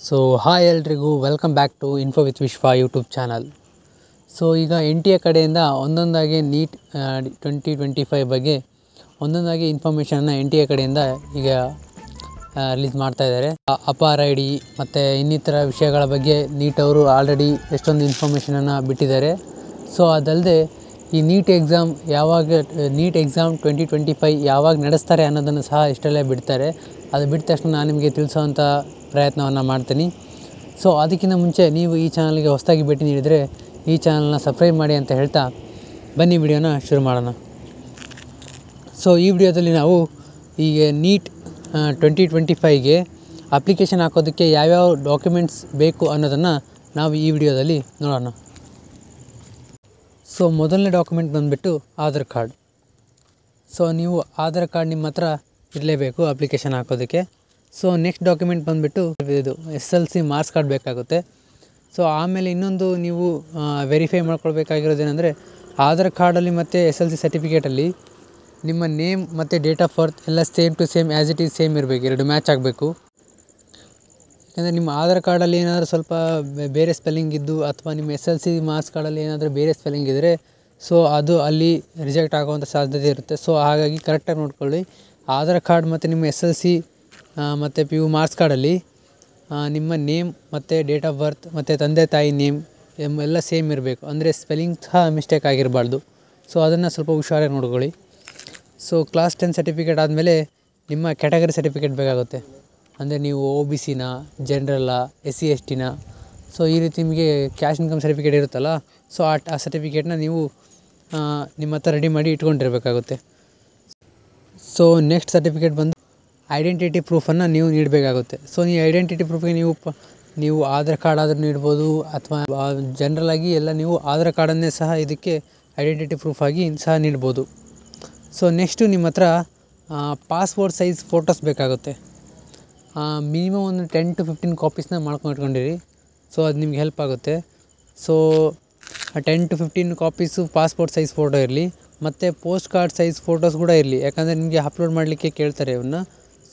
So hi ಎಲ್ರಿಗೂ welcome back to info with Vishwa YouTube channel. So ಈಗ N T A ಕಡೆಯಿಂದ ಒಂದೊಂದಾಗಿ neat 2025 ಬಗ್ಗೆ ಒಂದೊಂದಾಗಿ ಇನ್ಫಾರ್ಮೇಷನ್ನ ಎನ್ ಟಿ ಎ ಕಡೆಯಿಂದ ಈಗ ರಿಲೀಸ್ ಮಾಡ್ತಾಯಿದ್ದಾರೆ. ಅಪಾರ್ ಐ ಡಿ ಮತ್ತು ಇನ್ನಿತರ ವಿಷಯಗಳ ಬಗ್ಗೆ ನೀಟ್ ಅವರು ಆಲ್ರೆಡಿ ಎಷ್ಟೊಂದು ಇನ್ಫಾರ್ಮೇಷನನ್ನು ಬಿಟ್ಟಿದ್ದಾರೆ. ಸೊ ಅದಲ್ಲದೆ ಈ ನೀಟ್ ಎಕ್ಸಾಮ್ 2025 ಯಾವಾಗ ನಡೆಸ್ತಾರೆ ಅನ್ನೋದನ್ನು ಸಹ ಇಷ್ಟರಲ್ಲೇ ಬಿಡ್ತಾರೆ. ಅದು ಬಿಟ್ಟ ತಕ್ಷಣ ನಾನು ನಿಮಗೆ ತಿಳಿಸೋವಂಥ ಪ್ರಯತ್ನವನ್ನು ಮಾಡ್ತೀನಿ. ಸೊ ಅದಕ್ಕಿಂತ ಮುಂಚೆ ನೀವು ಈ ಚಾನಲ್ಗೆ ಹೊಸದಾಗಿ ಭೇಟಿ ನೀಡಿದರೆ ಈ ಚಾನಲ್ನ ಸಬ್ಸ್ಕ್ರೈಬ್ ಮಾಡಿ ಅಂತ ಹೇಳ್ತಾ ಬನ್ನಿ ವಿಡಿಯೋನ ಶುರು ಮಾಡೋಣ. ಸೊ ಈ ವಿಡಿಯೋದಲ್ಲಿ ನಾವು ಈಗ ನೀಟ್ 2025ಗೆ ಅಪ್ಲಿಕೇಶನ್ ಹಾಕೋದಕ್ಕೆ ಯಾವ್ಯಾವ ಡಾಕ್ಯುಮೆಂಟ್ಸ್ ಬೇಕು ಅನ್ನೋದನ್ನು ನಾವು ಈ ವಿಡಿಯೋದಲ್ಲಿ ನೋಡೋಣ. ಸೊ ಮೊದಲನೇ ಡಾಕ್ಯುಮೆಂಟ್ ಬಂದುಬಿಟ್ಟು ಆಧಾರ್ ಕಾರ್ಡ್. ಸೊ ನೀವು ಆಧಾರ್ ಕಾರ್ಡ್ ನಿಮ್ಮ ಹತ್ರ ಇರಲೇಬೇಕು ಅಪ್ಲಿಕೇಶನ್ ಹಾಕೋದಕ್ಕೆ. ಸೊ ನೆಕ್ಸ್ಟ್ ಡಾಕ್ಯುಮೆಂಟ್ ಬಂದುಬಿಟ್ಟು ಇದು SLC ಮಾರ್ಕ್ಸ್ ಕಾರ್ಡ್ ಬೇಕಾಗುತ್ತೆ. ಸೊ ಆಮೇಲೆ ಇನ್ನೊಂದು ನೀವು ವೆರಿಫೈ ಮಾಡ್ಕೊಳ್ಬೇಕಾಗಿರೋದೇನೆಂದರೆ ಆಧಾರ್ ಕಾರ್ಡಲ್ಲಿ ಮತ್ತು SLC ಸರ್ಟಿಫಿಕೇಟಲ್ಲಿ ನಿಮ್ಮ ನೇಮ್ ಮತ್ತು ಡೇಟ್ ಆಫ್ ಬರ್ತ್ ಎಲ್ಲ same to same as it is same ಇರಬೇಕು, ಎರಡು ಮ್ಯಾಚ್ ಆಗಬೇಕು. ಯಾಕಂದರೆ ನಿಮ್ಮ ಆಧಾರ್ ಕಾರ್ಡಲ್ಲಿ ಏನಾದರೂ ಸ್ವಲ್ಪ ಬೇರೆ ಸ್ಪೆಲ್ಲಿಂಗ್ ಇದ್ದು ಅಥವಾ ನಿಮ್ಮ SLC ಮಾರ್ಕ್ಸ್ ಕಾರ್ಡಲ್ಲಿ ಏನಾದರೂ ಬೇರೆ ಸ್ಪೆಲ್ಲಿಂಗ್ ಇದ್ದರೆ ಸೊ ಅದು ಅಲ್ಲಿ ರಿಜೆಕ್ಟ್ ಆಗುವಂಥ ಸಾಧ್ಯತೆ ಇರುತ್ತೆ. ಸೊ ಹಾಗಾಗಿ ಕರೆಕ್ಟಾಗಿ ನೋಡ್ಕೊಳ್ಳಿ. ಆಧಾರ್ ಕಾರ್ಡ್ ಮತ್ತು ನಿಮ್ಮ SLC ಮತ್ತು PU ಮಾರ್ಕ್ಸ್ ಕಾರ್ಡಲ್ಲಿ ನಿಮ್ಮ ನೇಮ್ ಮತ್ತು ಡೇಟ್ ಆಫ್ ಬರ್ತ್ ಮತ್ತು ತಂದೆ ತಾಯಿ ನೇಮ್ ಎಲ್ಲ ಸೇಮ್ ಇರಬೇಕು. ಅಂದರೆ ಸ್ಪೆಲ್ಲಿಂಗ್ ಸಹ ಮಿಸ್ಟೇಕ್ ಆಗಿರಬಾರ್ದು. ಸೊ ಅದನ್ನು ಸ್ವಲ್ಪ ಹುಷಾರಾಗಿ ನೋಡ್ಕೊಳ್ಳಿ. ಸೊ ಕ್ಲಾಸ್ 10 ಸರ್ಟಿಫಿಕೇಟ್ ಆದಮೇಲೆ ನಿಮ್ಮ ಕ್ಯಾಟಗರಿ ಸರ್ಟಿಫಿಕೇಟ್ ಬೇಕಾಗುತ್ತೆ. ಅಂದರೆ ನೀವು OBCನ, ಜನರಲ್ಲ, SC STನ. ಸೊ ಈ ರೀತಿ ನಿಮಗೆ ಕ್ಯಾಶ್ ಇನ್ಕಮ್ ಸರ್ಟಿಫಿಕೇಟ್ ಇರುತ್ತಲ್ಲ, ಸೊ ಆ ಸರ್ಟಿಫಿಕೇಟ್ನ ನೀವು ನಿಮ್ಮ ಹತ್ರ ರೆಡಿ ಮಾಡಿ ಇಟ್ಕೊಂಡಿರಬೇಕಾಗುತ್ತೆ. ಸೊ ನೆಕ್ಸ್ಟ್ ಸರ್ಟಿಫಿಕೇಟ್ ಬಂದು ಐಡೆಂಟಿಟಿ ಪ್ರೂಫನ್ನು ನೀವು ನೀಡಬೇಕಾಗುತ್ತೆ. ಸೊ ಈ ಐಡೆಂಟಿಟಿ ಪ್ರೂಫಿಗೆ ನೀವು ಆಧಾರ್ ಕಾರ್ಡ್ ಆದರೂ ನೀಡ್ಬೋದು ಅಥವಾ ಜನರಲಾಗಿ ಎಲ್ಲ ನೀವು ಆಧಾರ್ ಕಾರ್ಡನ್ನೇ ಸಹ ಇದಕ್ಕೆ ಐಡೆಂಟಿಟಿ ಪ್ರೂಫಾಗಿ ಸಹ ನೀಡ್ಬೋದು. ಸೊ ನೆಕ್ಸ್ಟು ನಿಮ್ಮ ಹತ್ರ ಪಾಸ್ಪೋರ್ಟ್ ಸೈಜ್ ಫೋಟೋಸ್ ಬೇಕಾಗುತ್ತೆ. ಮಿನಿಮಮ್ ಒಂದು 10 to 15 ಕಾಪೀಸ್ನ ಮಾಡ್ಕೊಂಡಿರಿ. ಸೊ ಅದು ನಿಮ್ಗೆ ಹೆಲ್ಪ್ ಆಗುತ್ತೆ. So 10 to 15 copies passport size photo ಇರಲಿ ಮತ್ತು ಪೋಸ್ಟ್ ಕಾರ್ಡ್ ಸೈಜ್ ಫೋಟೋಸ್ ಕೂಡ ಇರಲಿ. ಯಾಕಂದರೆ ನಿಮಗೆ ಅಪ್ಲೋಡ್ ಮಾಡಲಿಕ್ಕೆ ಕೇಳ್ತಾರೆ ಇವನ್ನ.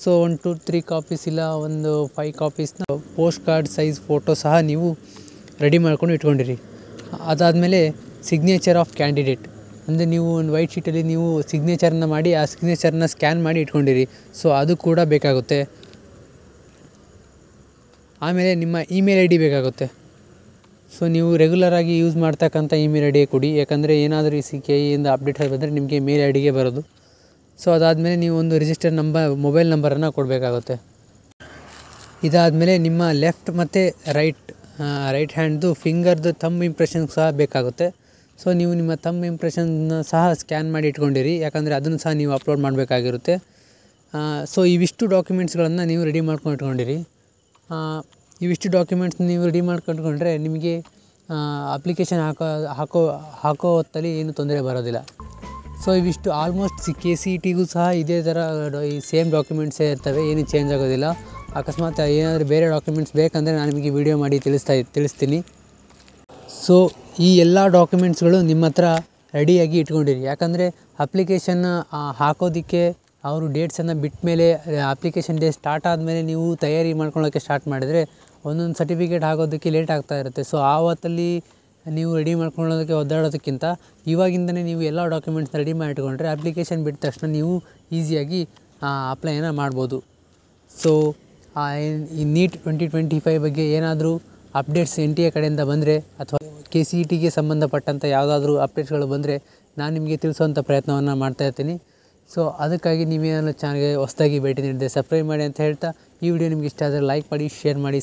ಸೊ ಒಂದು 2-3 ಕಾಪೀಸ್ ಇಲ್ಲ ಒಂದು 5 ಕಾಪೀಸ್ನ ಪೋಸ್ಟ್ ಕಾರ್ಡ್ ಸೈಜ್ ಫೋಟೋ ಸಹ ನೀವು ರೆಡಿ ಮಾಡ್ಕೊಂಡು ಇಟ್ಕೊಂಡಿರಿ. ಅದಾದಮೇಲೆ ಸಿಗ್ನೇಚರ್ ಆಫ್ ಕ್ಯಾಂಡಿಡೇಟ್, ಅಂದರೆ ನೀವು ಒಂದು ವೈಟ್ ಶೀಟಲ್ಲಿ ನೀವು ಸಿಗ್ನೇಚರನ್ನ ಮಾಡಿ ಆ ಸಿಗ್ನೇಚರ್ನ ಸ್ಕ್ಯಾನ್ ಮಾಡಿ ಇಟ್ಕೊಂಡಿರಿ. ಸೊ ಅದು ಕೂಡ ಬೇಕಾಗುತ್ತೆ. ಆಮೇಲೆ ನಿಮ್ಮ ಇಮೇಲ್ ID ಬೇಕಾಗುತ್ತೆ. ಸೊ ನೀವು ರೆಗ್ಯುಲರಾಗಿ ಯೂಸ್ ಮಾಡ್ತಕ್ಕಂಥ ಇಮೇಲ್ ID ಕೊಡಿ. ಯಾಕಂದರೆ ಏನಾದರೂ ಈ CKEಯಿಂದ ಅಪ್ಡೇಟ್ ಬಂದರೆ ನಿಮಗೆ ಮೇಲ್ IDಗೆ ಬರೋದು. ಸೊ ಅದಾದಮೇಲೆ ನೀವು ಒಂದು ರಿಜಿಸ್ಟರ್ ಮೊಬೈಲ್ ನಂಬರನ್ನು ಕೊಡಬೇಕಾಗುತ್ತೆ. ಇದಾದಮೇಲೆ ನಿಮ್ಮ ಲೆಫ್ಟ್ ಮತ್ತು ರೈಟ್ ಹ್ಯಾಂಡ್ದು ಫಿಂಗರ್ದು ಥಂಬ್ ಇಂಪ್ರೆಷನ್ ಸಹ ಬೇಕಾಗುತ್ತೆ. ಸೊ ನೀವು ನಿಮ್ಮ ಥಂಬ್ ಇಂಪ್ರೆಷನ್ನ ಸಹ ಸ್ಕ್ಯಾನ್ ಮಾಡಿ ಇಟ್ಕೊಂಡಿರಿ. ಯಾಕಂದರೆ ಅದನ್ನು ಸಹ ನೀವು ಅಪ್ಲೋಡ್ ಮಾಡಬೇಕಾಗಿರುತ್ತೆ. ಸೊ ಇವಿಷ್ಟು ಡಾಕ್ಯುಮೆಂಟ್ಸ್ಗಳನ್ನು ನೀವು ರೆಡಿ ಮಾಡ್ಕೊಂಡು ಇಟ್ಕೊಂಡಿರಿ. ಇವಿಷ್ಟು ಡಾಕ್ಯುಮೆಂಟ್ಸ್ ನೀವು ರೆಡಿ ಮಾಡ್ಕೊಂಡ್ರೆ ನಿಮಗೆ ಅಪ್ಲಿಕೇಶನ್ ಹಾಕೋ ಹೊತ್ತಲ್ಲಿ ಏನೂ ತೊಂದರೆ ಬರೋದಿಲ್ಲ. ಸೊ ಇವಿಷ್ಟು ಆಲ್ಮೋಸ್ಟ್ KCETಗೂ ಸಹ ಇದೇ ಥರ ಈ ಸೇಮ್ ಡಾಕ್ಯುಮೆಂಟ್ಸೇ ಇರ್ತವೆ, ಏನೂ ಚೇಂಜ್ ಆಗೋದಿಲ್ಲ. ಅಕಸ್ಮಾತ್ ಏನಾದರೂ ಬೇರೆ ಡಾಕ್ಯುಮೆಂಟ್ಸ್ ಬೇಕಂದರೆ ನಾನು ನಿಮಗೆ ವಿಡಿಯೋ ಮಾಡಿ ತಿಳಿಸ್ತೀನಿ. ಸೊ ಈ ಎಲ್ಲ ಡಾಕ್ಯುಮೆಂಟ್ಸ್ಗಳು ನಿಮ್ಮ ಹತ್ರ ರೆಡಿಯಾಗಿ ಇಟ್ಕೊಂಡಿರಿ. ಯಾಕಂದರೆ ಅಪ್ಲಿಕೇಶನ್ನ ಹಾಕೋದಕ್ಕೆ ಅವರು ಡೇಟ್ಸನ್ನು ಬಿಟ್ಟ ಮೇಲೆ ಅಪ್ಲಿಕೇಶನ್ ಡೇ ಸ್ಟಾರ್ಟ್ ಆದಮೇಲೆ ನೀವು ತಯಾರಿ ಮಾಡ್ಕೊಳ್ಳೋಕ್ಕೆ ಸ್ಟಾರ್ಟ್ ಮಾಡಿದರೆ ಒಂದೊಂದು ಸರ್ಟಿಫಿಕೇಟ್ ಆಗೋದಕ್ಕೆ ಲೇಟ್ ಆಗ್ತಾ ಇರುತ್ತೆ. ಸೊ ಆ ಹೊತ್ತಲ್ಲಿ ನೀವು ರೆಡಿ ಮಾಡ್ಕೊಳ್ಳೋದಕ್ಕೆ ಒದ್ದಾಡೋದಕ್ಕಿಂತ ಇವಾಗಿಂದಲೇ ನೀವು ಎಲ್ಲ ಡಾಕ್ಯುಮೆಂಟ್ಸ್ನ ರೆಡಿ ಮಾಡಿ ಇಟ್ಕೊಂಡ್ರೆ ಅಪ್ಲಿಕೇಶನ್ ಬಿಟ್ಟ ತಕ್ಷಣ ನೀವು ಈಸಿಯಾಗಿ ಅಪ್ಲೈನ ಮಾಡ್ಬೋದು. ಸೊ ಈ ನೀಟ್ 2025 ಬಗ್ಗೆ ಏನಾದರೂ ಅಪ್ಡೇಟ್ಸ್ NTA ಕಡೆಯಿಂದ ಬಂದರೆ ಅಥವಾ KCETಗೆ ಸಂಬಂಧಪಟ್ಟಂಥ ಯಾವುದಾದ್ರೂ ಅಪ್ಡೇಟ್ಸ್ಗಳು ಬಂದರೆ ನಾನು ನಿಮಗೆ ತಿಳಿಸೋವಂಥ ಪ್ರಯತ್ನವನ್ನು ಮಾಡ್ತಾಯಿರ್ತೀನಿ. ಸೊ ಅದಕ್ಕಾಗಿ ನೀವೇನಾದರೂ ಚಾನಲ್ಗೆ ಹೊಸದಾಗಿ ಭೇಟಿ ನೀಡಿದೆ ಸಬ್ಸ್ಕ್ರೈಬ್ ಮಾಡಿ ಅಂತ ಹೇಳ್ತಾ ಈ ವಿಡಿಯೋ ನಿಮ್ಗೆ ಇಷ್ಟ ಆದರೆ ಲೈಕ್ ಮಾಡಿ, ಶೇರ್ ಮಾಡಿ,